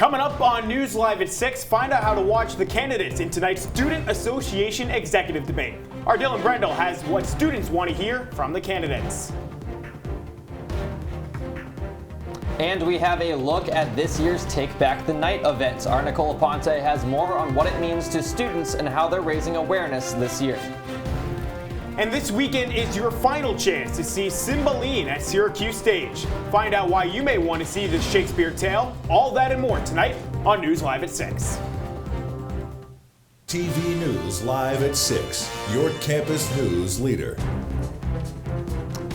Coming up on News Live at 6, find out how to watch the candidates in tonight's Student Association Executive Debate. Our Dillon Brendle has what students want to hear from the candidates. And we have a look at this year's Take Back the Night events. Our Nicole Aponte has more on what it means to students and how they're raising awareness this year. And this weekend is your final chance to see Cymbeline at Syracuse Stage. Find out why you may want to see this Shakespeare tale. All that and more tonight on News Live at 6. TV News Live at 6, your campus news leader.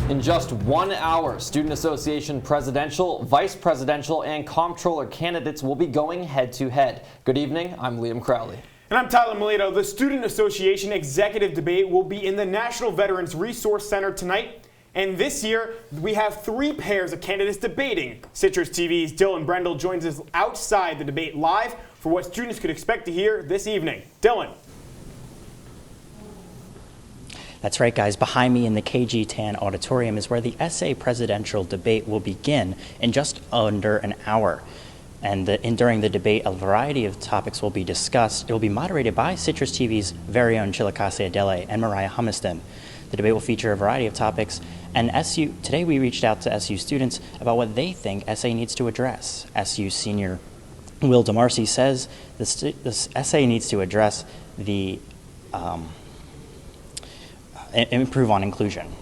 In just 1 hour, Student Association presidential, vice presidential, and comptroller candidates will be going head-to-head. Good evening, I'm Liam Crowley. And I'm Tyler Melito. The Student Association Executive Debate will be in the National Veterans Resource Center tonight. And this year, we have 3 pairs of candidates debating. CitrusTV's Dillon Brendle joins us outside the debate live for what students could expect to hear this evening. Dillon. That's right, guys. Behind me in the KG Tan Auditorium is where the SA presidential debate will begin in just under an hour. And during the debate, a variety of topics will be discussed. It will be moderated by CitrusTV's very own Chilakase Adele and Mariah Humiston. The debate will feature a variety of topics, and today we reached out to SU students about what they think SA needs to address. SU senior Will DeMarcy says this SA needs to address the improve on inclusion.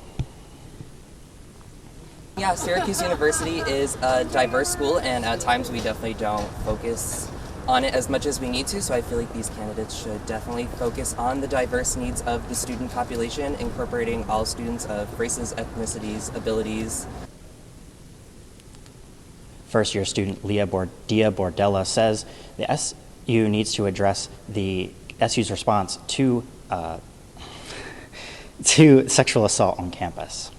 Yeah, Syracuse University is a diverse school, and at times we definitely don't focus on it as much as we need to, so I feel like these candidates should definitely focus on the diverse needs of the student population, incorporating all students of races, ethnicities, abilities. First-year student Dia Bordella says the SU needs to address the SU's response to sexual assault on campus.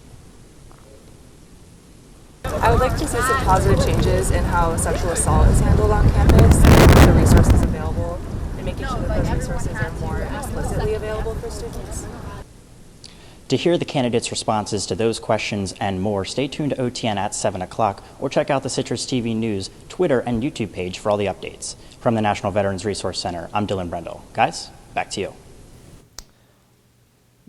I would like to see some positive changes in how sexual assault is handled on campus, the resources available, and making sure that those resources are more explicitly available for students. To hear the candidates' responses to those questions and more, stay tuned to OTN at 7 o'clock or check out the CitrusTV News Twitter and YouTube page for all the updates. From the National Veterans Resource Center, I'm Dillon Brendle. Guys, back to you.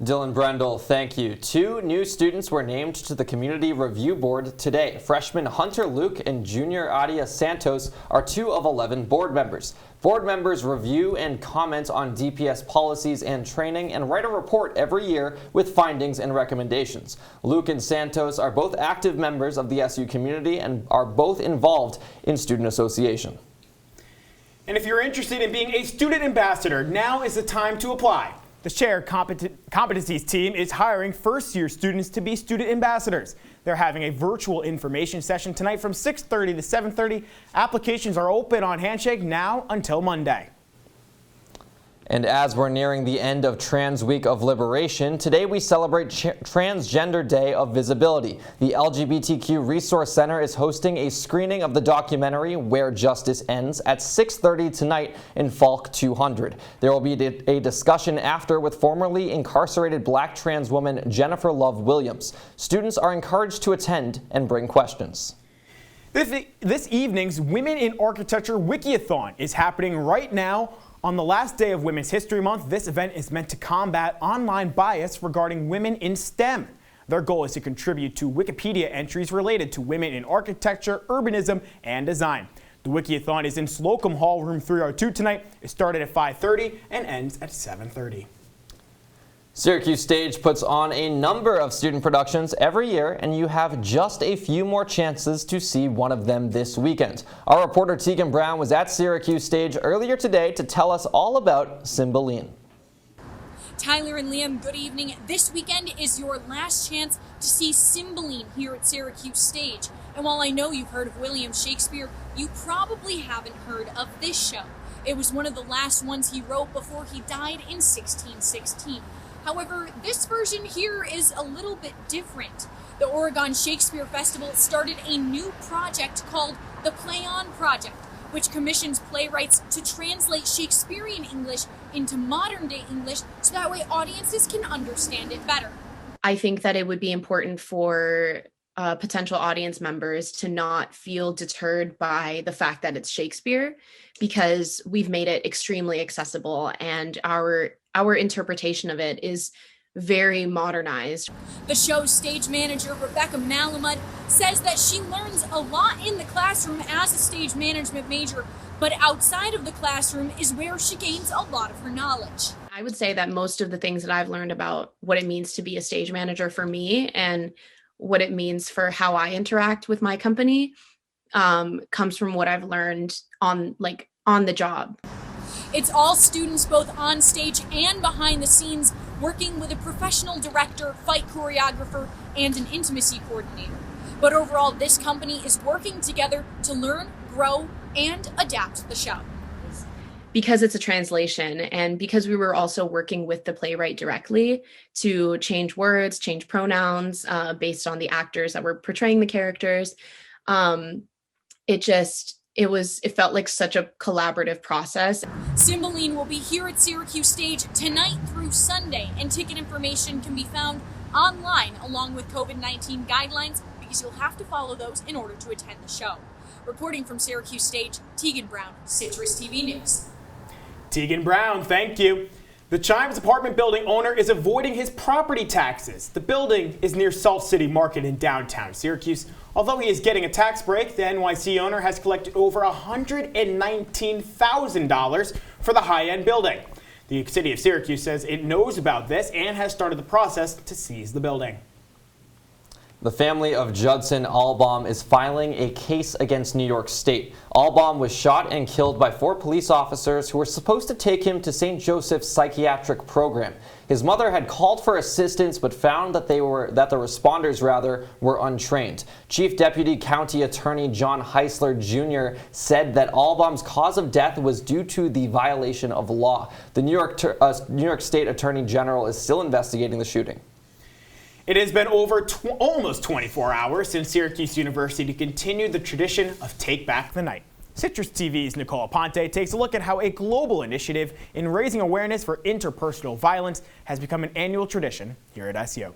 Dillon Brendle, thank you. 2 new students were named to the Community Review Board today. Freshman Hunter Luke and junior Adia Santos are 2 of 11 board members. Board members review and comment on DPS policies and training and write a report every year with findings and recommendations. Luke and Santos are both active members of the SU community and are both involved in student association. And if you're interested in being a student ambassador, now is the time to apply. The Shared Competencies team is hiring first-year students to be student ambassadors. They're having a virtual information session tonight from 6:30 to 7:30. Applications are open on Handshake now until Monday. And as we're nearing the end of Trans Week of Liberation, today we celebrate Transgender Day of Visibility. The LGBTQ Resource Center is hosting a screening of the documentary Where Justice Ends at 6:30 tonight in Falk 200. There will be a discussion after with formerly incarcerated Black trans woman Jennifer Love Williams. Students are encouraged to attend and bring questions. This evening's Women in Architecture Wikiathon is happening right now. On the last day of Women's History Month, this event is meant to combat online bias regarding women in STEM. Their goal is to contribute to Wikipedia entries related to women in architecture, urbanism, and design. The Wikiathon is in Slocum Hall, room 302 tonight. It started at 5:30 and ends at 7:30. Syracuse Stage puts on a number of student productions every year, and you have just a few more chances to see one of them this weekend. Our reporter Teagan Brown was at Syracuse Stage earlier today to tell us all about Cymbeline. Tyler and Liam, good evening. This weekend is your last chance to see Cymbeline here at Syracuse Stage. And while I know you've heard of William Shakespeare, you probably haven't heard of this show. It was one of the last ones he wrote before he died in 1616. However, this version here is a little bit different. The Oregon Shakespeare Festival started a new project called the Play On Project, which commissions playwrights to translate Shakespearean English into modern-day English so that way audiences can understand it better. I think that it would be important for potential audience members to not feel deterred by the fact that it's Shakespeare, because we've made it extremely accessible and our interpretation of it is very modernized. The show's stage manager, Rebecca Malamud, says that she learns a lot in the classroom as a stage management major, but outside of the classroom is where she gains a lot of her knowledge. I would say that most of the things that I've learned about what it means to be a stage manager for me and what it means for how I interact with my company comes from what I've learned on the job. It's all students both on stage and behind the scenes working with a professional director, fight choreographer, and an intimacy coordinator. But overall, this company is working together to learn, grow, and adapt the show. Because it's a translation and because we were also working with the playwright directly to change words, change pronouns based on the actors that were portraying the characters, it felt like such a collaborative process. Cymbeline will be here at Syracuse Stage tonight through Sunday, and ticket information can be found online along with COVID-19 guidelines, because you'll have to follow those in order to attend the show. Reporting from Syracuse Stage, Teagan Brown, CitrusTV News. Teagan Brown, thank you. The Chimes apartment building owner is avoiding his property taxes. The building is near Salt City Market in downtown Syracuse. Although he is getting a tax break, the NYC owner has collected over $119,000 for the high-end building. The city of Syracuse says it knows about this and has started the process to seize the building. The family of Judson Albaum is filing a case against New York State. Albaum was shot and killed by 4 police officers who were supposed to take him to St. Joseph's psychiatric program. His mother had called for assistance but found that the responders were untrained. Chief Deputy County Attorney John Heisler Jr. said that Albaum's cause of death was due to the violation of law. The New York State Attorney General is still investigating the shooting. It has been over almost 24 hours since Syracuse University continued the tradition of Take Back the Night. Citrus TV's Nicole Aponte takes a look at how a global initiative in raising awareness for interpersonal violence has become an annual tradition here at SU.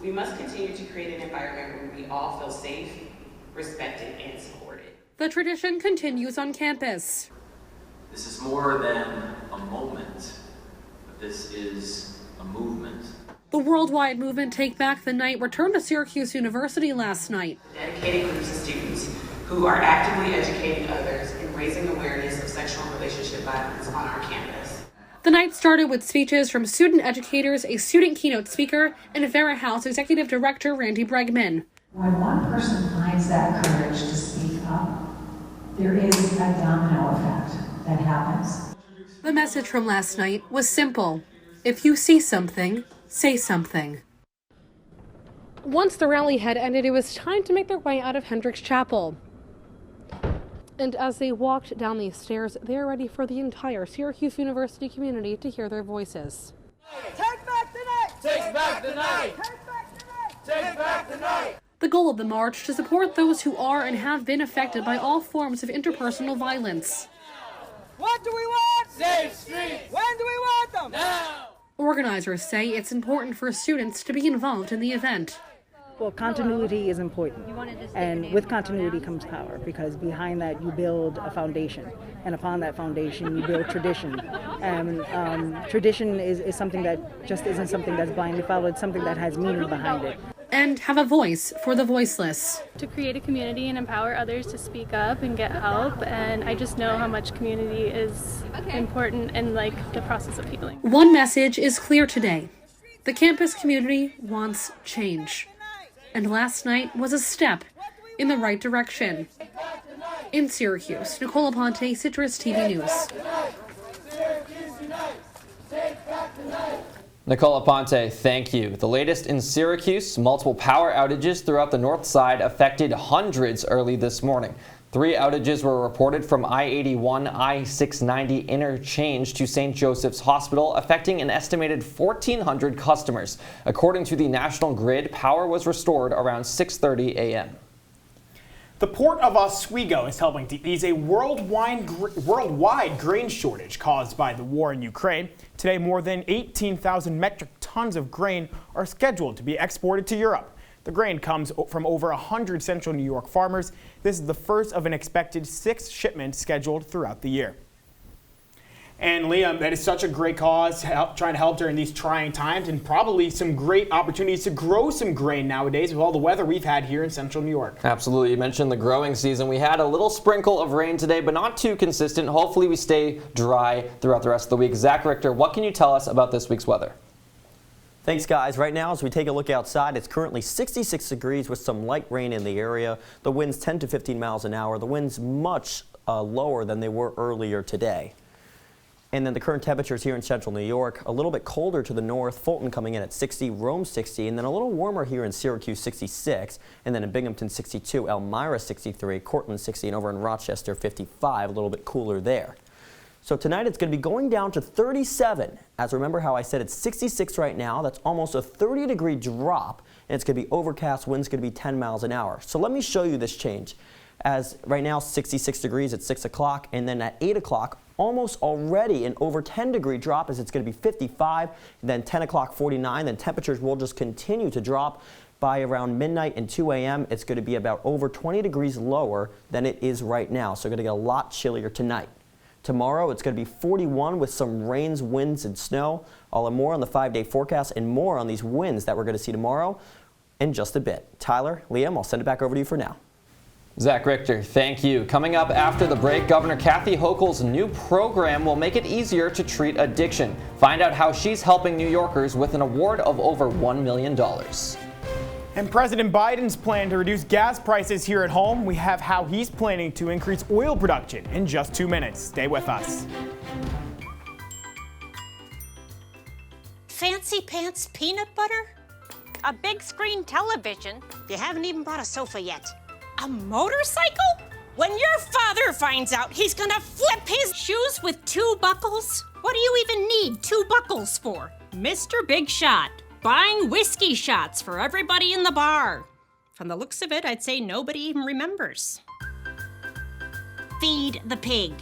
We must continue to create an environment where we all feel safe, respected, and supported. The tradition continues on campus. This is more than a moment. This is a movement. The worldwide movement Take Back the Night returned to Syracuse University last night. Dedicated groups of students who are actively educating others and raising awareness of sexual and relationship violence on our campus. The night started with speeches from student educators, a student keynote speaker, and Vera House Executive Director Randy Bregman. When one person finds that courage to speak up, there is a domino effect that happens. The message from last night was simple. If you see something, say something. Once the rally had ended, it was time to make their way out of Hendricks Chapel. And as they walked down these stairs, they are ready for the entire Syracuse University community to hear their voices. Take back the night! Take back the night! Take back the night! Take back the night! The goal of the march to support those who are and have been affected by all forms of interpersonal violence. What do we want? Safe streets! When do we want them? Now! Organizers say it's important for students to be involved in the event. Well, continuity is important, and with continuity comes power, because behind that you build a foundation, and upon that foundation you build tradition. And tradition is something that just isn't something that's blindly followed, it's something that has meaning behind it. And have a voice for the voiceless. To create a community and empower others to speak up and get help, and I just know how much community is important in the process of healing. One message is clear today. The campus community wants change. And last night was a step in the right direction. In Syracuse, Nicole Aponte, CitrusTV News. Nicole Aponte, thank you. The latest in Syracuse, multiple power outages throughout the north side affected hundreds early this morning. 3 outages were reported from I-81, I-690 interchange to St. Joseph's Hospital, affecting an estimated 1,400 customers. According to the National Grid, power was restored around 6:30 a.m. The port of Oswego is helping to ease a worldwide grain shortage caused by the war in Ukraine. Today, more than 18,000 metric tons tons of grain are scheduled to be exported to Europe. The grain comes from over 100 central New York farmers. This is the first of an expected 6 shipments scheduled throughout the year. And Liam, that is such a great cause, trying to help during these trying times, and probably some great opportunities to grow some grain nowadays with all the weather we've had here in central New York. Absolutely. You mentioned the growing season. We had a little sprinkle of rain today, but not too consistent. Hopefully we stay dry throughout the rest of the week. Zach Richter, what can you tell us about this week's weather? Thanks, guys. Right now, as we take a look outside, it's currently 66 degrees with some light rain in the area. The winds 10 to 15 miles an hour. The winds much lower than they were earlier today. And then the current temperatures here in central New York, a little bit colder to the north, Fulton coming in at 60, Rome 60, and then a little warmer here in Syracuse 66, and then in Binghamton 62, Elmira 63, Cortland 60, and over in Rochester 55, a little bit cooler there. So tonight it's going to be going down to 37. As remember how I said it's 66 right now, that's almost a 30-degree drop, and it's going to be overcast, winds going to be 10 miles an hour. So let me show you this change. As right now 66 degrees at 6 o'clock, and then at 8 o'clock, almost already an over 10-degree drop as it's going to be 55, then 10 o'clock 49, then temperatures will just continue to drop by around midnight and 2 a.m. It's going to be about over 20 degrees lower than it is right now, so we're going to get a lot chillier tonight. Tomorrow it's going to be 41 with some rains, winds, and snow. All and more on the 5-day forecast and more on these winds that we're going to see tomorrow in just a bit. Tyler, Liam, I'll send it back over to you for now. Zach Richter, thank you. Coming up after the break, Governor Kathy Hochul's new program will make it easier to treat addiction. Find out how she's helping New Yorkers with an award of over $1 million. And President Biden's plan to reduce gas prices here at home. We have how he's planning to increase oil production in just 2 minutes. Stay with us. Fancy pants peanut butter? A big screen television? You haven't even bought a sofa yet. A motorcycle? When your father finds out, he's gonna flip his shoes with 2 buckles? What do you even need 2 buckles for? Mr. Big Shot, buying whiskey shots for everybody in the bar. From the looks of it, I'd say nobody even remembers. Feed the pig.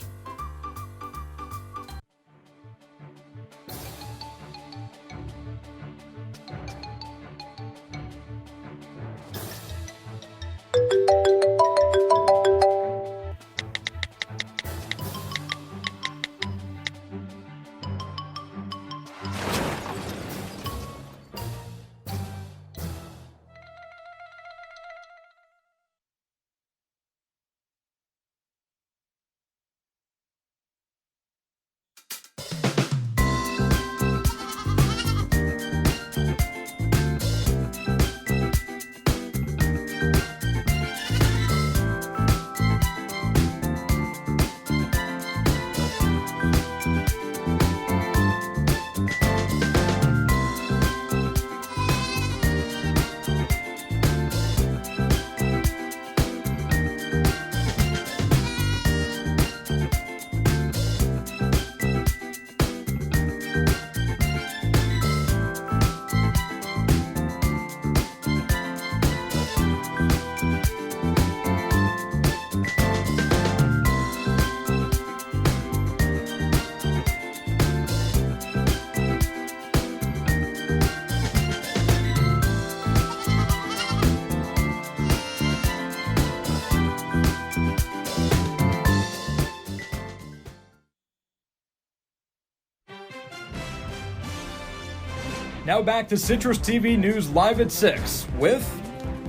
Now back to Citrus TV News Live at 6 with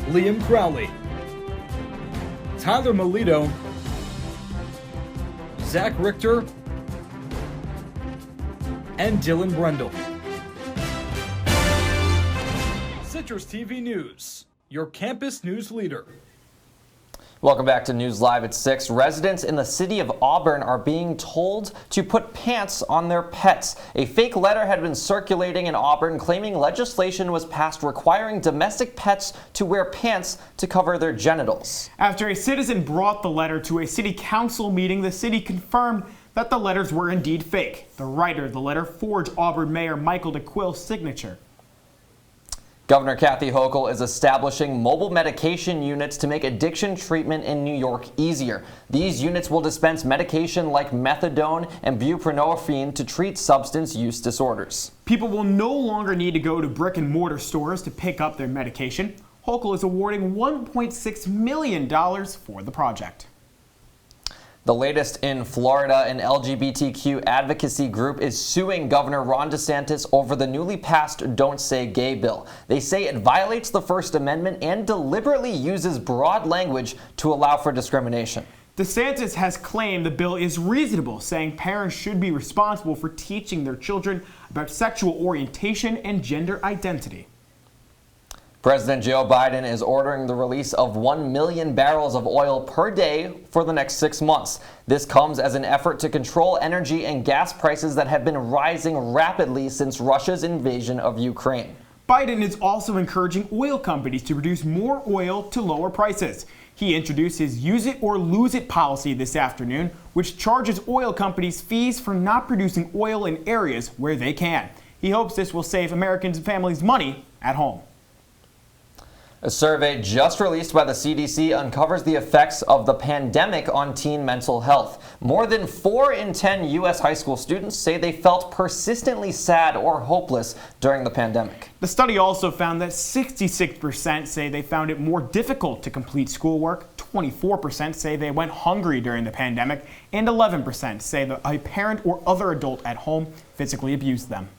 Liam Crowley, Tyler Melito, Zach Richter, and Dillon Brendle. Citrus TV News, your campus news leader. Welcome back to News Live at 6. Residents in the city of Auburn are being told to put pants on their pets. A fake letter had been circulating in Auburn claiming legislation was passed requiring domestic pets to wear pants to cover their genitals. After a citizen brought the letter to a city council meeting, the city confirmed that the letters were indeed fake. The writer of the letter forged Auburn Mayor Michael DeQuille's signature. Governor Kathy Hochul is establishing mobile medication units to make addiction treatment in New York easier. These units will dispense medication like methadone and buprenorphine to treat substance use disorders. People will no longer need to go to brick and mortar stores to pick up their medication. Hochul is awarding $1.6 million for the project. The latest in Florida, an LGBTQ advocacy group is suing Governor Ron DeSantis over the newly passed Don't Say Gay bill. They say it violates the First Amendment and deliberately uses broad language to allow for discrimination. DeSantis has claimed the bill is reasonable, saying parents should be responsible for teaching their children about sexual orientation and gender identity. President Joe Biden is ordering the release of 1 million barrels of oil per day for the next 6 months. This comes as an effort to control energy and gas prices that have been rising rapidly since Russia's invasion of Ukraine. Biden is also encouraging oil companies to produce more oil to lower prices. He introduced his use it or lose it policy this afternoon, which charges oil companies fees for not producing oil in areas where they can. He hopes this will save American families money at home. A survey just released by the CDC uncovers the effects of the pandemic on teen mental health. More than 4 in 10 U.S. high school students say they felt persistently sad or hopeless during the pandemic. The study also found that 66% say they found it more difficult to complete schoolwork, 24% say they went hungry during the pandemic, and 11% say that a parent or other adult at home physically abused them.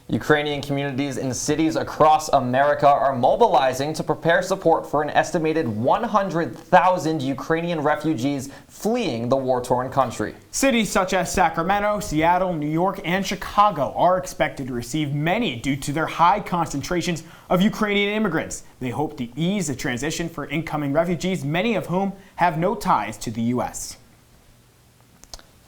Ukrainian communities in cities across America are mobilizing to prepare support for an estimated 100,000 Ukrainian refugees fleeing the war-torn country. Cities such as Sacramento, Seattle, New York, and Chicago are expected to receive many due to their high concentrations of Ukrainian immigrants. They hope to ease the transition for incoming refugees, many of whom have no ties to the U.S.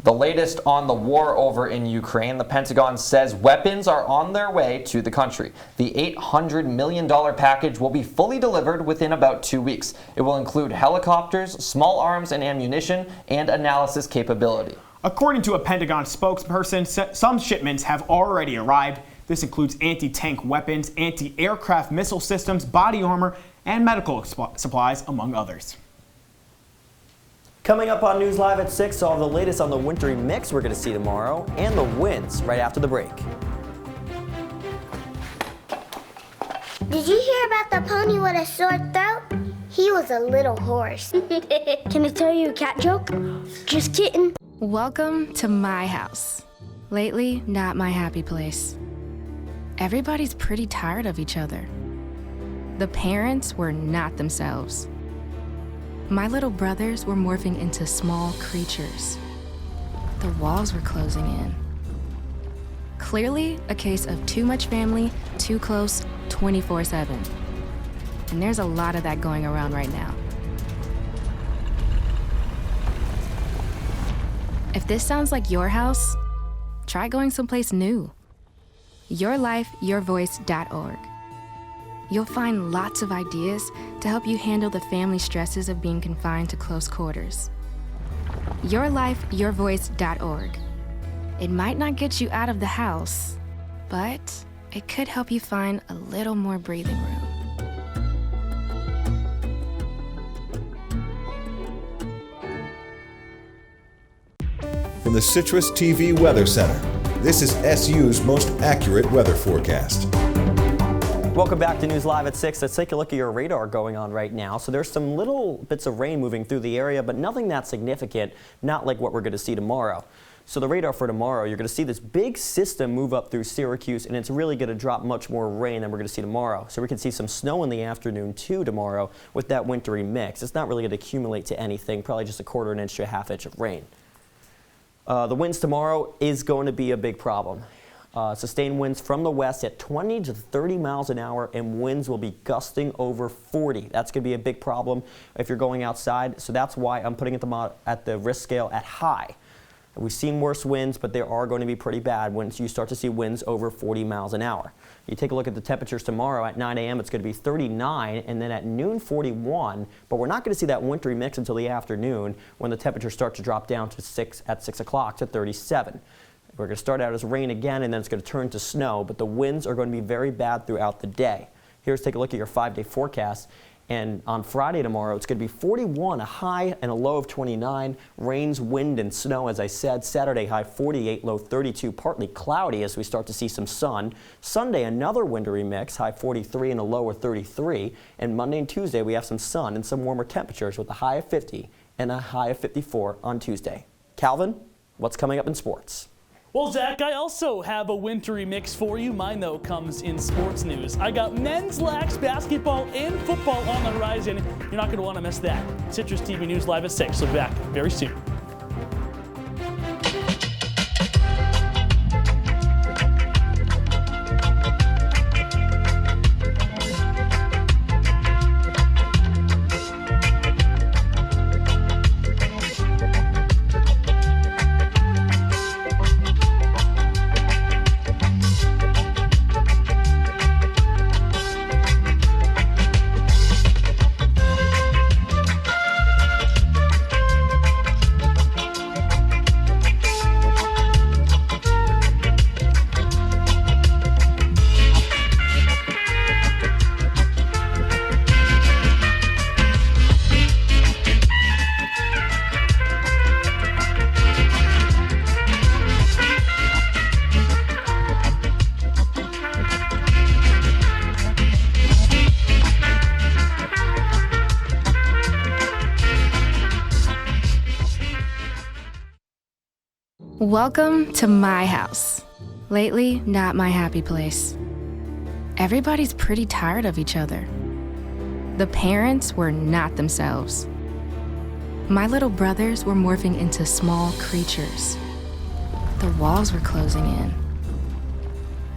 The latest on the war over in Ukraine, the Pentagon says weapons are on their way to the country. The $800 million package will be fully delivered within about 2 weeks. It will include helicopters, small arms and ammunition, and analysis capability. According to a Pentagon spokesperson, some shipments have already arrived. This includes anti-tank weapons, anti-aircraft missile systems, body armor, and medical supplies, among others. Coming up on News Live at 6, all the latest on the wintry mix we're going to see tomorrow and the winds right after the break. Did you hear about the pony with a sore throat? He was a little horse. Can I tell you a cat joke? Just kidding. Welcome to my house. Lately, not my happy place. Everybody's pretty tired of each other. The parents were not themselves. My little brothers were morphing into small creatures. The walls were closing in. Clearly a case of too much family, too close, 24/7. And there's a lot of that going around right now. If this sounds like your house, try going someplace new. YourLifeYourVoice.org. You'll find lots of ideas to help you handle the family stresses of being confined to close quarters. YourLifeYourVoice.org. It might not get you out of the house, but it could help you find a little more breathing room. From the CitrusTV Weather Center, this is SU's most accurate weather forecast. Welcome back to News Live at 6. Let's take a look at your radar going on right now. So there's some little bits of rain moving through the area, but nothing that significant, not like what we're going to see tomorrow. So the radar for tomorrow, you're going to see this big system move up through Syracuse, and it's really going to drop much more rain than we're going to see tomorrow. So we can see some snow in the afternoon too tomorrow with that wintry mix. It's not really going to accumulate to anything, probably just a 1/4 inch to a 1/2 inch of rain. The winds tomorrow is going to be a big problem. Sustained winds from the west at 20 to 30 miles an hour, and winds will be gusting over 40. That's going to be a big problem if you're going outside. So that's why I'm putting it at the risk scale at high. We've seen worse winds, but there are going to be pretty bad winds. You start to see winds over 40 miles an hour. You take a look at the temperatures tomorrow at 9 a.m. It's going to be 39, and then at noon 41. But we're not going to see that wintry mix until the afternoon when the temperatures start to drop down to 6 o'clock to 37. We're going to start out as rain again, and then it's going to turn to snow, but the winds are going to be very bad throughout the day. Here's take a look at your 5-day forecast. And on Friday tomorrow, it's going to be 41, a high and a low of 29. Rains, wind, and snow, as I said. Saturday, high 48, low 32. Partly cloudy as we start to see some sun. Sunday, another wintry mix, high 43 and a low of 33. And Monday and Tuesday, we have some sun and some warmer temperatures with a high of 50 and a high of 54 on Tuesday. Calvin, what's coming up in sports? Well, Zach, I also have a wintry mix for you. Mine, though, comes in sports news. I got men's lax basketball and football on the horizon. You're not going to want to miss that. Citrus TV News live at 6. So back very soon. Welcome to my house. Lately, not my happy place. Everybody's pretty tired of each other. The parents were not themselves. My little brothers were morphing into small creatures. The walls were closing in.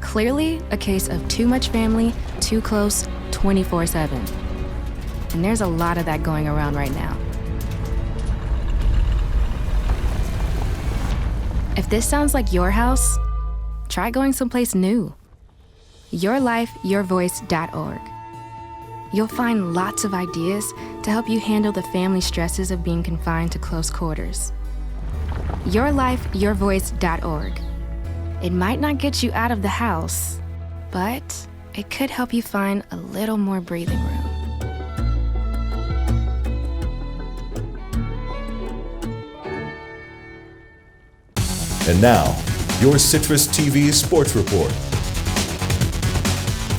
Clearly, a case of too much family, too close, 24/7. And there's a lot of that going around right now. If this sounds like your house, try going someplace new. YourLifeYourVoice.org. You'll find lots of ideas to help you handle the family stresses of being confined to close quarters. YourLifeYourVoice.org. It might not get you out of the house, but it could help you find a little more breathing room. And now, your Citrus TV Sports Report.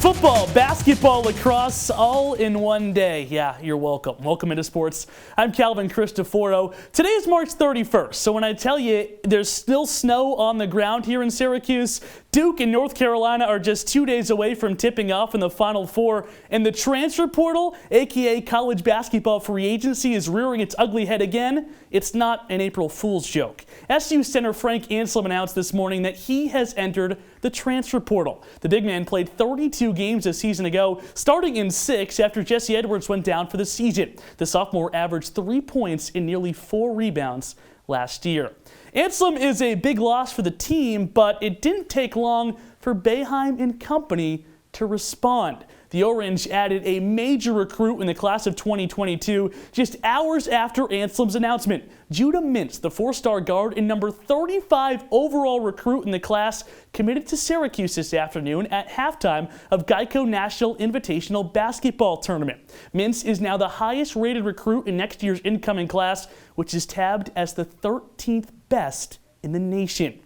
Football, basketball, lacrosse, all in one day. Yeah, you're welcome. Welcome into sports. I'm Calvin Cristoforo. Today is March 31st, so when I tell you there's still snow on the ground here in Syracuse, Duke and North Carolina are just 2 days away from tipping off in the Final Four, and the transfer portal, aka college basketball free agency, is rearing its ugly head again. It's not an April Fool's joke. SU center Frank Anselm announced this morning that he has entered the transfer portal. The big man played 32 games a season ago, starting in 6 after Jesse Edwards went down for the season. The sophomore averaged 3 points and nearly 4 rebounds last year. Anselm is a big loss for the team, but it didn't take long for Boeheim and company to respond. The Orange added a major recruit in the class of 2022 just hours after Anselm's announcement. Judah Mintz, the 4-star guard and number 35 overall recruit in the class, committed to Syracuse this afternoon at halftime of Geico National Invitational Basketball Tournament. Mintz is now the highest rated recruit in next year's incoming class, which is tabbed as the 13th best in the nation.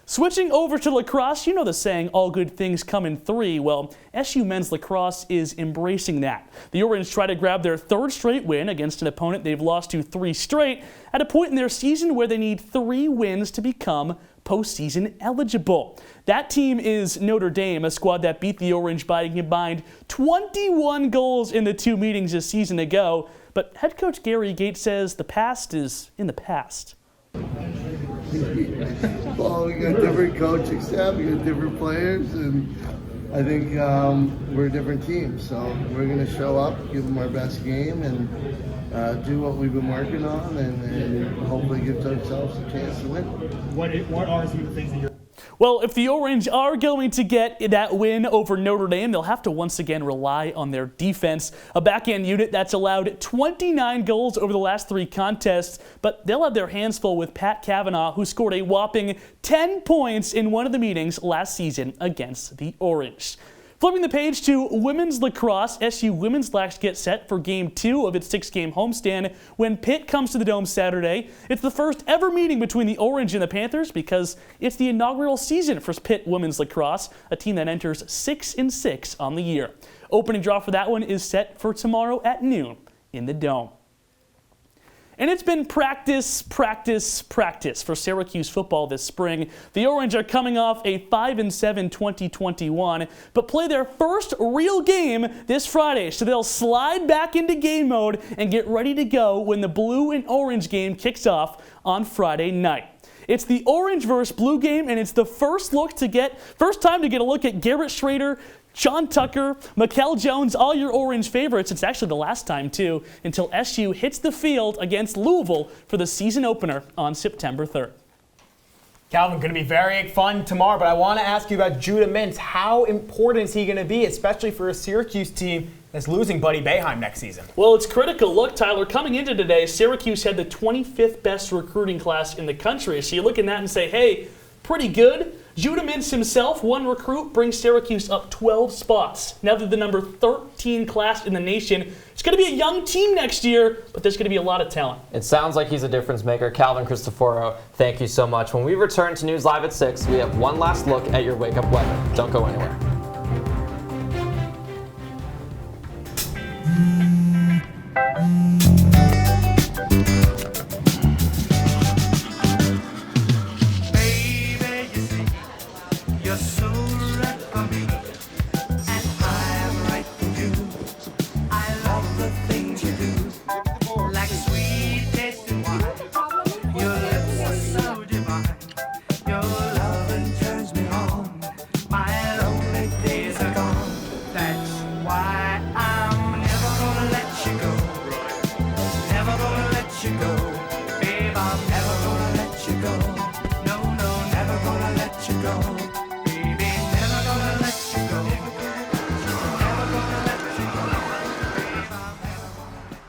Switching over to lacrosse, you know the saying, all good things come in 3. Well, SU men's lacrosse is embracing that. The Orange try to grab their 3rd straight win against an opponent they've lost to 3 straight at a point in their season where they need 3 wins to become postseason eligible. That team is Notre Dame, a squad that beat the Orange by a combined 21 goals in the 2 meetings a season ago. But head coach Gary Gates says the past is in the past. Well, we got different coaching staff, we got different players, and I think we're a different team. So we're going to show up, give them our best game, and do what we've been working on, and hopefully give ourselves a chance to win. What are some of the things that you're... Well, if the Orange are going to get that win over Notre Dame, they'll have to once again rely on their defense. A backhand unit that's allowed 29 goals over the last 3 contests, but they'll have their hands full with Pat Cavanaugh, who scored a whopping 10 points in one of the meetings last season against the Orange. Flipping the page to women's lacrosse, SU women's lacrosse gets set for Game 2 of its 6-game homestand when Pitt comes to the Dome Saturday. It's the first ever meeting between the Orange and the Panthers because it's the inaugural season for Pitt women's lacrosse, a team that enters 6-6 on the year. Opening draw for that one is set for tomorrow at noon in the Dome. And it's been practice for Syracuse football this spring. The Orange are coming off a 5-7 2021, but play their first real game this Friday, so they'll slide back into game mode and get ready to go when the Blue and Orange game kicks off on Friday night. It's the Orange versus Blue game, and it's the first time to get a look at Garrett Schrader, Sean Tucker, Mikel Jones, all your Orange favorites. It's actually the last time, too, until SU hits the field against Louisville for the season opener on September 3rd. Calvin, going to be very fun tomorrow, but I want to ask you about Judah Mintz. How important is he going to be, especially for a Syracuse team that's losing Buddy Boeheim next season? Well, it's critical. Look, Tyler, coming into today, Syracuse had the 25th best recruiting class in the country. So you look at that and say, hey, pretty good. Judah Mintz himself, one recruit, brings Syracuse up 12 spots. Now they're the number 13 class in the nation. It's going to be a young team next year, but there's going to be a lot of talent. It sounds like he's a difference maker. Calvin Cristoforo, thank you so much. When we return to News Live at 6, we have one last look at your wake-up weather. Don't go anywhere.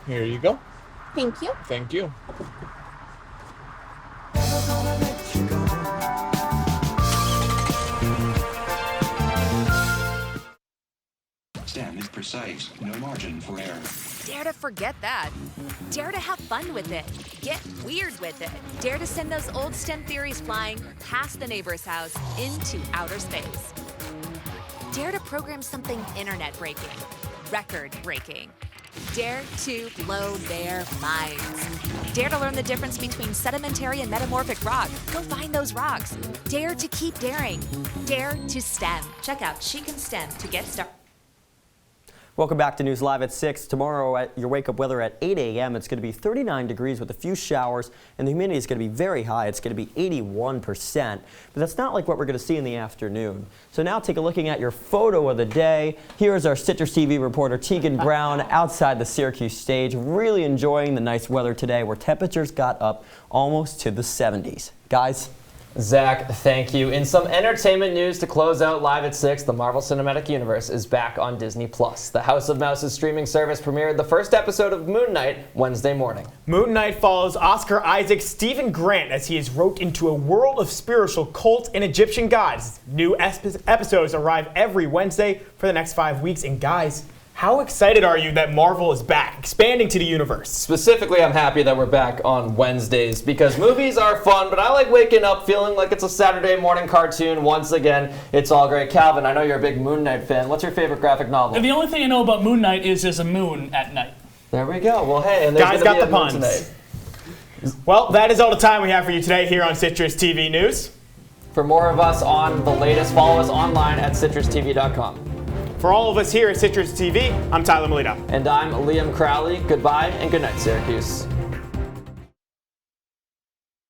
Here you go. Thank you. Thank you. STEM is precise, no margin for error. Dare to forget that. Dare to have fun with it. Get weird with it. Dare to send those old STEM theories flying past the neighbor's house into outer space. Dare to program something internet-breaking, record-breaking. Dare to blow their minds. Dare to learn the difference between sedimentary and metamorphic rock. Go find those rocks. Dare to keep daring. Dare to STEM. Check out She Can STEM to get started. Welcome back to News Live at 6. Tomorrow at your wake-up weather at 8 a.m. It's going to be 39 degrees with a few showers, and the humidity is going to be very high. It's going to be 81%. But that's not like what we're going to see in the afternoon. So now take a look at your photo of the day. Here's our Citrus TV reporter Teagan Brown outside the Syracuse Stage, really enjoying the nice weather today where temperatures got up almost to the 70s. Guys? Zach, thank you. In some entertainment news to close out Live at 6, the Marvel Cinematic Universe is back on Disney+. The House of Mouse's streaming service premiered the first episode of Moon Knight Wednesday morning. Moon Knight follows Oscar Isaac's Stephen Grant as he is roped into a world of spiritual cult and Egyptian gods. New episodes arrive every Wednesday for the next 5 weeks. And guys, how excited are you that Marvel is back, expanding to the universe? Specifically, I'm happy that we're back on Wednesdays because movies are fun, but I like waking up feeling like it's a Saturday morning cartoon once again. It's all great. Calvin, I know you're a big Moon Knight fan. What's your favorite graphic novel? And the only thing I know about Moon Knight is there's a moon at night. There we go. Well, hey, and there's guys gonna got be the a moon puns. Tonight. Well, that is all the time we have for you today here on Citrus TV News. For more of us on the latest, follow us online at CitrusTV.com. For all of us here at Citrus TV, I'm Tyler Melito. And I'm Liam Crowley. Goodbye and good night, Syracuse.